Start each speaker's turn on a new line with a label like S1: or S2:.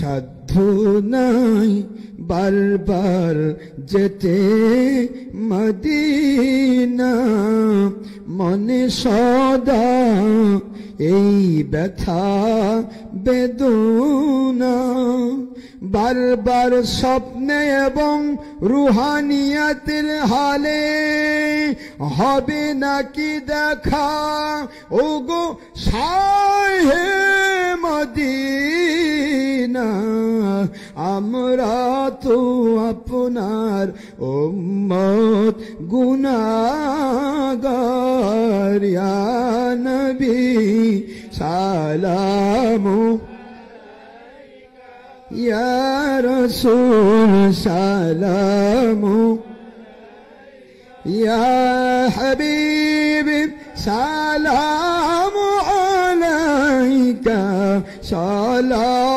S1: সাধ্য নাই বারবার যেতে মদিনা, মনে সদা এই ব্যথা বেদনা। বারবার স্বপ্নে এবং রুহানিয়াতের হালে হবে নাকি দেখা ওগো শাহে মদিনা। আমরা তো আপনার উম্মত গুনাহগার, ইয়া নবী সালামু ইয়া রাসূল সালামু ইয়া হাবিবি সালামু আলাইকা সালাওয়াতুল্লাহ